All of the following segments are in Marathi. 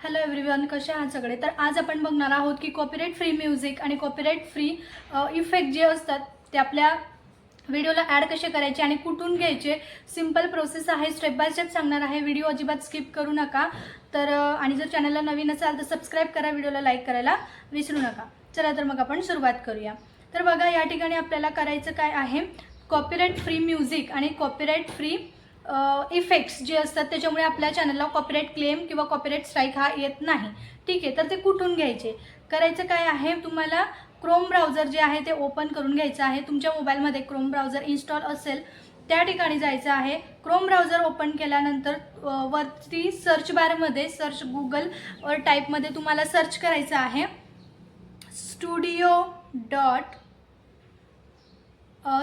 हॅलो एव्हरीवन, कसे आहात सगळे. तर आज आपण बघणार आहोत की कॉपीराइट फ्री म्युझिक आणि कॉपीराइट फ्री इफेक्ट जे असतात ते आपल्या व्हिडिओला ॲड कसे करायचे आणि कुठून घ्यायचे. सिंपल प्रोसेस आहे, स्टेप बाय स्टेप सांगणार आहे. व्हिडिओ अजिबात स्किप करू नका. तर आणि जर चॅनलला नवीन असाल तर सबस्क्राईब करा, व्हिडिओला लाईक करायला विसरू नका. चला तर मग आपण सुरुवात करूया. तर बघा, या ठिकाणी आपल्याला करायचं काय आहे, कॉपीराइट फ्री म्युझिक आणि कॉपीराइट फ्री इफेक्ट्स जे असतात त्याच्यामुळे आपल्या चॅनलला कॉपीराइट क्लेम किंवा कॉपीराइट स्ट्राईक हा येत नाही. ठीक आहे, तर ते कुठून घ्यायचे. करायचं काय आहे, तुम्हाला क्रोम ब्राउझर जे आहे ते ओपन करून घ्यायचं आहे. तुमच्या मोबाईलमध्ये क्रोम ब्राउझर इन्स्टॉल असेल त्या ठिकाणी जायचं आहे. क्रोम ब्राउझर ओपन केल्यानंतर वरती सर्च बारमध्ये सर्च गुगल टाईपमध्ये तुम्हाला सर्च करायचं आहे स्टुडिओ डॉट,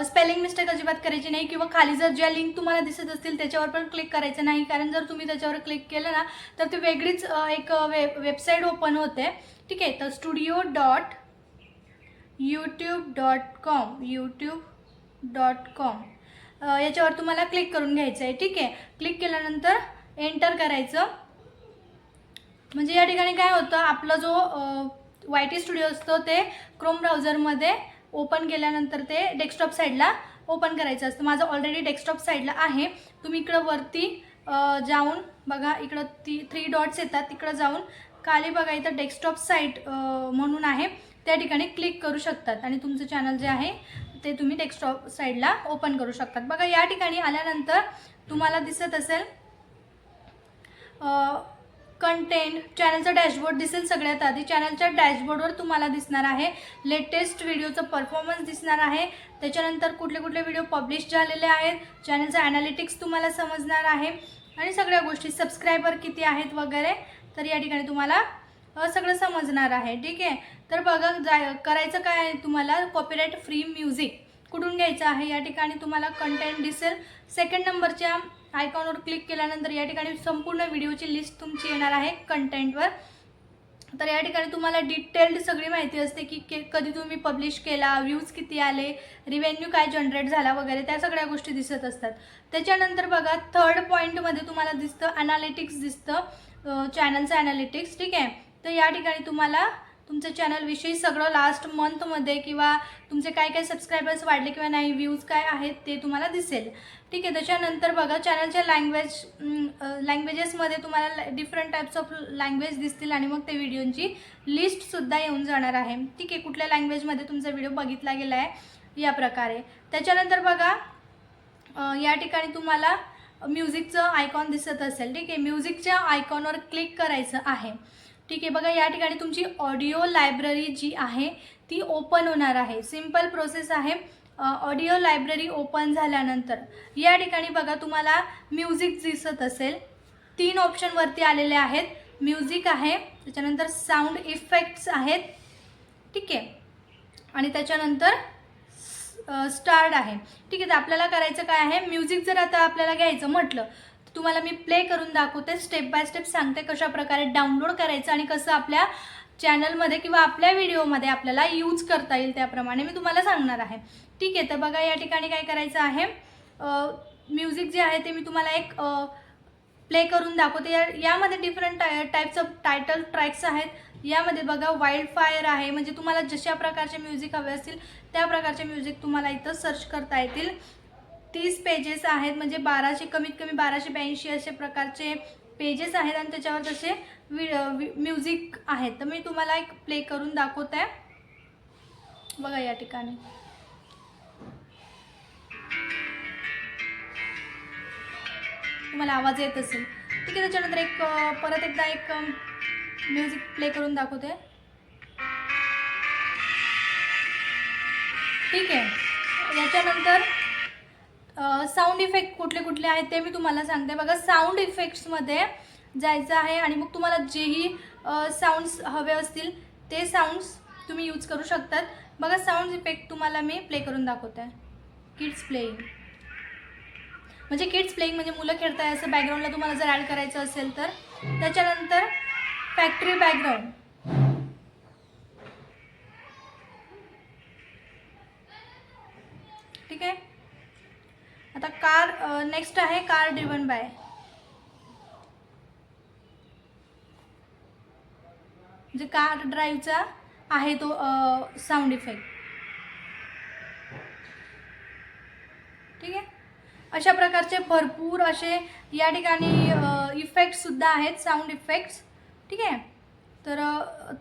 स्पेलिंग मिस्टेक अजिबात करायची नाही किंवा खाली जर ज्या लिंक तुम्हाला दिसत असतील त्याच्यावर पण क्लिक करायचं नाही, कारण जर तुम्ही त्याच्यावर क्लिक केलं ना तर ती वेगळीच एक वेबसाईट ओपन होते. ठीक आहे, तर स्टुडिओ डॉट यूट्यूब.com याच्यावर तुम्हाला क्लिक करून घ्यायचं आहे. ठीक आहे, क्लिक केल्यानंतर एंटर करायचं. म्हणजे या ठिकाणी काय होतं, आपला जो YT स्टुडिओ असतो ते क्रोम ब्राउझरमध्ये ओपन केल्यानंतर ते डेस्कटॉप साईडला ओपन करायचं असतं. माझं ऑलरेडी डेस्कटॉप साईडला आहे. तुम्ही इकडं वरती जाऊन बघा, इकडं 3 डॉट्स येतात, तिकडं जाऊन खाली बघा इथं डेस्कटॉप साईट म्हणून आहे, त्या ठिकाणी क्लिक करू शकतात आणि तुमचं चॅनल जे आहे ते तुम्ही डेस्कटॉप साईडला ओपन करू शकतात. बघा, या ठिकाणी आल्यानंतर तुम्हाला दिसत असेल कंटेंट, चॅनलचा डॅशबोर्ड दिसेल. सगळ्यात आधी चॅनलच्या डॅशबोर्डवर तुम्हाला दिसणार आहे लेटेस्ट व्हिडिओचा परफॉर्मन्स दिसणार आहे. त्याच्यानंतर कुठले कुठले व्हिडिओ पब्लिश झालेले आहेत, चॅनलचा ॲनालिटिक्स तुम्हाला समजणार आहे आणि सगळ्या गोष्टी, सबस्क्रायबर किती आहेत वगैरे, तर या ठिकाणी तुम्हाला सगळं समजणार आहे. ठीक आहे, तर बघा करायचं काय आहे, तुम्हाला कॉपीराइट फ्री म्युझिक कुठून घ्यायचं आहे. या ठिकाणी तुम्हाला कंटेंट दिसेल. सेकंड नंबरच्या आयकॉनवर क्लिक केल्यानंतर या ठिकाणी संपूर्ण व्हिडिओची लिस्ट तुमची येणार आहे कंटेंटवर. तर या ठिकाणी तुम्हाला डिटेल्ड सगळी माहिती असते की कधी तुम्ही पब्लिश केला, व्ह्यूज किती आले, रिव्हेन्यू काय जनरेट झाला वगैरे, त्या सगळ्या गोष्टी दिसत असतात. त्याच्यानंतर बघा थर्ड पॉईंटमध्ये तुम्हाला दिसतं ॲनालिटिक्स दिसतं, चॅनलचं ॲनालिटिक्स. ठीक आहे, तर या ठिकाणी तुम्हाला तुमच्या चॅनलविषयी सगळं लास्ट मंथमध्ये किंवा तुमचे काय काय सबस्क्रायबर्स वाढले किंवा नाही, व्ह्यूज काय आहेत ते तुम्हाला दिसेल. ठीक आहे, त्याच्यानंतर बघा चॅनलच्या लँग्वेजेसमध्ये तुम्हाला डिफरंट टाईप्स ऑफ लँग्वेज दिसतील आणि मग ते व्हिडिओची लिस्टसुद्धा येऊन जाणार आहे. ठीक आहे, कुठल्या लँग्वेजमध्ये तुमचा व्हिडिओ बघितला गेला आहे या प्रकारे. त्याच्यानंतर बघा या ठिकाणी तुम्हाला म्युझिकचं आयकॉन दिसत असेल. ठीक आहे, म्युझिकच्या आयकॉनवर क्लिक करायचं आहे. ठीक आहे, बघा या ठिकाणी तुमची ऑडिओ लायब्ररी जी आहे ती ओपन होणार आहे. सिंपल प्रोसेस आहे. ऑडिओ लायब्ररी ओपन झाल्यानंतर या ठिकाणी बघा तुम्हाला म्युझिक दिसत असेल. 3 ऑप्शन वरती आलेले आहेत. म्युझिक आहे, त्याच्यानंतर साऊंड इफेक्ट्स आहेत. ठीक आहे, आणि त्याच्यानंतर स्टार्ट आहे. ठीक आहे, तर आपल्याला करायचं काय आहे, म्युझिक जर आता आपल्याला घ्यायचं म्हटलं तुम्हाला मी प्ले करून दाखवते, स्टेप बाय स्टेप सांगते कशा प्रकारे डाउनलोड करायचं आणि कसं आपल्या चॅनलमध्ये किंवा आपल्या व्हिडिओमध्ये आपल्याला यूज करता येईल त्याप्रमाणे मी तुम्हाला सांगणार आहे. ठीक आहे, तर बघा या ठिकाणी काय करायचं आहे, म्युझिक जे आहे ते मी तुम्हाला एक प्ले करून दाखवते. यामध्ये different types of title tracks आहेत. यामध्ये बघा वाईल्ड फायर आहे, म्हणजे तुम्हाला जशा प्रकारचे म्युझिक हवे असतील त्या प्रकारचे म्युझिक तुम्हाला इथं सर्च करता येतील. 30 पेजेस आहेत, म्हणजे 1200 कमीत कमी 1282 असे प्रकारचे पेजेस आहेत आणि त्याच्यावर तसे म्युझिक आहेत. तर मी तुम्हाला एक प्ले करून दाखवत आहे. बघा या ठिकाणी तुम्हाला आवाज येत असेल. ठीक आहे, त्याच्यानंतर एक परत एकदा एक म्युझिक प्ले करून दाखवते. ठीक आहे, याच्यानंतर साऊंड इफेक्ट कुठले कुठले आहेत ते मी तुम्हाला सांगते. बघा साऊंड इफेक्ट्समध्ये जायचं आहे आणि मग तुम्हाला जेही साऊंड्स हवे असतील ते साऊंड्स तुम्ही यूज करू शकतात. बघा साऊंड इफेक्ट तुम्हाला मी प्ले करून दाखवते आहे. किड्स प्लेइंग, म्हणजे किड्स प्लेइंग म्हणजे मुलं खेळत आहे असं बॅकग्राऊंडला तुम्हाला जर ॲड करायचं असेल तर. त्याच्यानंतर फॅक्टरी बॅकग्राऊंड. ठीक आहे, आता कार नेक्स्ट आहे कार ड्रिवन बाय. जे कार ड्राईव्हचा आहे तो साऊंड इफेक्ट. ठीक आहे. अशा प्रकारचे भरपूर असे या ठिकाणी इफेक्ट्ससुद्धा आहेत, साऊंड इफेक्ट्स. ठीक आहे. तर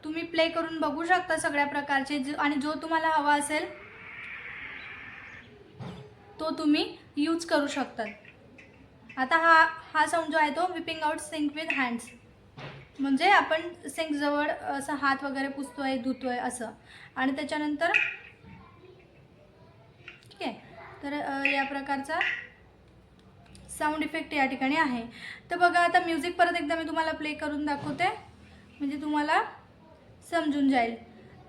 तुम्ही प्ले करून बघू शकता सगळ्या प्रकारचे आणि जो तुम्हाला हवा असेल तो तुम्ही यूज करू शकतात. आता हा साऊंड जो आहे तो wiping out sink with hands, म्हणजे आपण सिंकजवळ असं हात वगैरे पुसतोय, धुतोय असं. आणि त्याच्यानंतर ठीक आहे. तर या प्रकारचा साऊंड इफेक्ट या ठिकाणी आहे. तर बघा आता म्युझिक परत एकदा मी तुम्हाला प्ले करून दाखवते म्हणजे तुम्हाला समजून जाईल.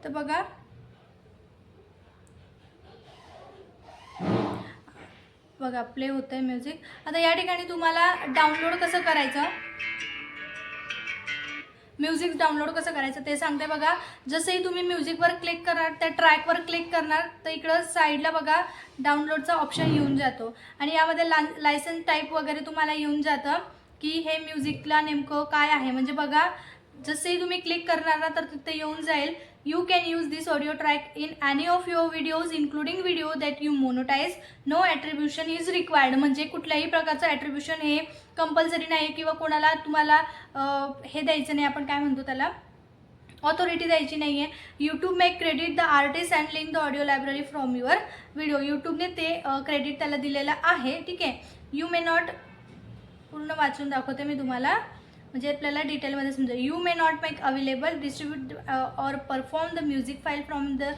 तर बघा बघा प्ले होतंय म्युझिक. आता या ठिकाणी तुम्हाला डाउनलोड कसं करायचं, म्युझिक डाउनलोड कसं करायचं ते सांगते. बघा जसंही तुम्ही म्युझिकवर क्लिक करणार, त्या ट्रॅकवर क्लिक करणार, तर इकडं साईडला बघा डाउनलोडचा ऑप्शन येऊन जातो आणि यामध्ये लायसन्स टाईप वगैरे तुम्हाला येऊन जातं की हे म्युझिकला नेमकं काय आहे. म्हणजे बघा जसंही तुम्ही क्लिक करणार ना तर तिथे येऊन जाईल you can use this audio track in any of your videos including video that you monetize, no attribution is required. म्हणजे कुठल्याही प्रकारचं ॲट्रिब्युशन हे कंपल्सरी नाही किंवा कोणाला तुम्हाला हे द्यायचं नाही, आपण काय म्हणतो त्याला, ऑथॉरिटी द्यायची नाही आहे. YouTube may credit the artist and link the audio library from your video. यूट्यूबने ते क्रेडिट त्याला दिलेलं आहे. ठीक आहे. यू मे नॉट, पूर्ण वाचून दाखवते मी तुम्हाला म्हणजे आपल्याला डिटेलमध्ये समजेल. You may not make available, distribute और perform the music file from the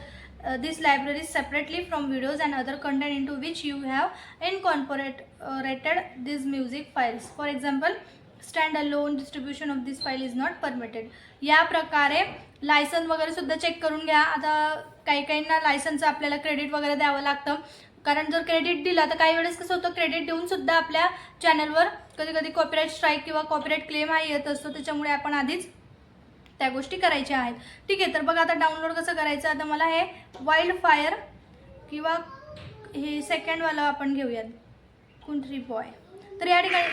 this library separately from videos and other content into which you have incorporated these music files. For example, stand-alone distribution of this file is not permitted. या प्रकारे लायसन्स वगैरे सुद्धा चेक करून घ्या. आता काही काहींना लायसन्सचं आपल्याला क्रेडिट वगैरे द्यावं लागतं, कारण जर क्रेडिट दिलं तर काही वेळेस कसं होतं, क्रेडिट देऊन सुद्धा आपल्या चॅनलवर कधी कधी कॉपीराईट स्ट्राईक किंवा कॉपीराईट क्लेम हा येत असतो. त्याच्यामुळे आपण आधीच त्या गोष्टी करायच्या आहेत. ठीक आहे. तर बघा आता डाउनलोड कसं करायचं. आता मला हे वाईल्ड फायर किंवा हे सेकंडवालं आपण घेऊयात, कुंट्री बॉय. तर या ठिकाणी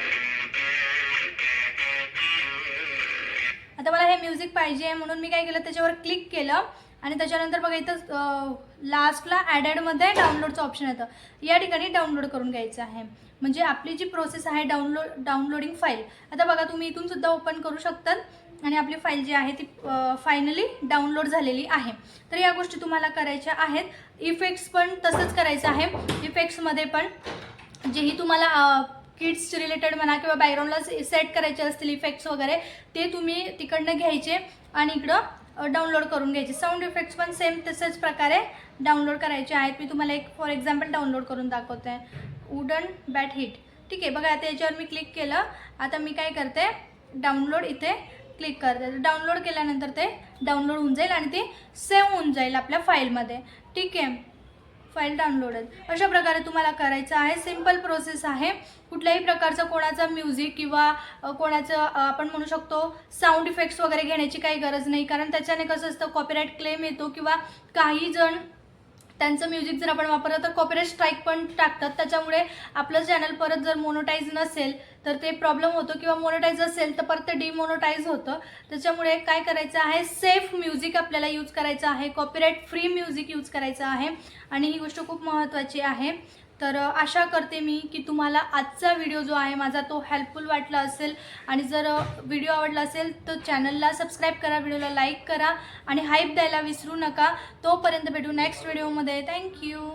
आता मला हे म्युझिक पाहिजे आहे म्हणून मी काय केलं, त्याच्यावर क्लिक केलं आणि त्याच्यानंतर बघा इथं लास्टला ॲडेडमध्ये डाउनलोडचं ऑप्शन येतं. या ठिकाणी डाउनलोड करून घ्यायचं आहे. म्हणजे आपली जी प्रोसेस आहे डाउनलोडिंग फाईल, आता बघा तुम्ही इथून सुद्धा ओपन करू शकतात आणि आपली फाईल जी आहे ती फायनली डाउनलोड झालेली आहे. तर या गोष्टी तुम्हाला करायच्या आहेत. इफेक्ट्स पण तसंच करायचं आहे. इफेक्ट्समध्ये पण जेही तुम्हाला किड्स रिलेटेड म्हणा किंवा बॅकग्राऊंडला सेट करायचे असतील इफेक्ट्स वगैरे, ते तुम्ही तिकडनं घ्यायचे आणि इकडं डाउनलोड करून घ्यायचे. साऊंड इफेक्ट्स पण सेम तसंच प्रकारे डाउनलोड करायचे आहेत. मी तुम्हाला एक फॉर एक्झाम्पल डाउनलोड करून दाखवते आहे, वुडन बॅट हिट. ठीक आहे. बघा आता याच्यावर मी क्लिक केलं. आता मी काय करते, डाउनलोड इथे क्लिक करते. डाउनलोड केल्यानंतर ते डाउनलोड होऊन जाईल आणि ते सेव्ह होऊन जाईल आपल्या फाईलमध्ये. ठीक आहे. फाईल डाउनलोड आहे. अशा प्रकारे तुम्हाला करायचं आहे. सिम्पल प्रोसेस आहे. कुठल्याही प्रकारचं कोणाचं म्युझिक किंवा कोणाचं आपण म्हणू शकतो साऊंड इफेक्ट्स वगैरे घेण्याची काही गरज नाही, कारण त्याच्याने कसं असतं कॉपीराईट क्लेम येतो किंवा काही जण त्यांचं म्युझिक जर आपण वापरलं तर कॉपीराईट स्ट्राईक पण टाकतात. त्याच्यामुळे आपलं चॅनल परत जर मोनोटाईज नसेल तर ते प्रॉब्लेम होतो किंवा मोनोटाईज असेल तर परत ते डिमोनोटाईज होतं. त्याच्यामुळे काय करायचं आहे, सेफ म्युझिक आपल्याला यूज करायचं आहे, कॉपीराईट फ्री म्युझिक यूज करायचं आहे आणि ही गोष्ट खूप महत्त्वाची आहे. तर आशा करते मी की तुम्हाला आजचा व्हिडिओ जो आहे माझा तो हेल्पफुल वाटला असेल आणि जर व्हिडिओ आवडला असेल तर चॅनलला सबस्क्राईब करा, व्हिडिओला लाईक करा आणि हाईप द्यायला विसरू नका. तोपर्यंत भेटू नेक्स्ट व्हिडिओमध्ये. थँक्यू.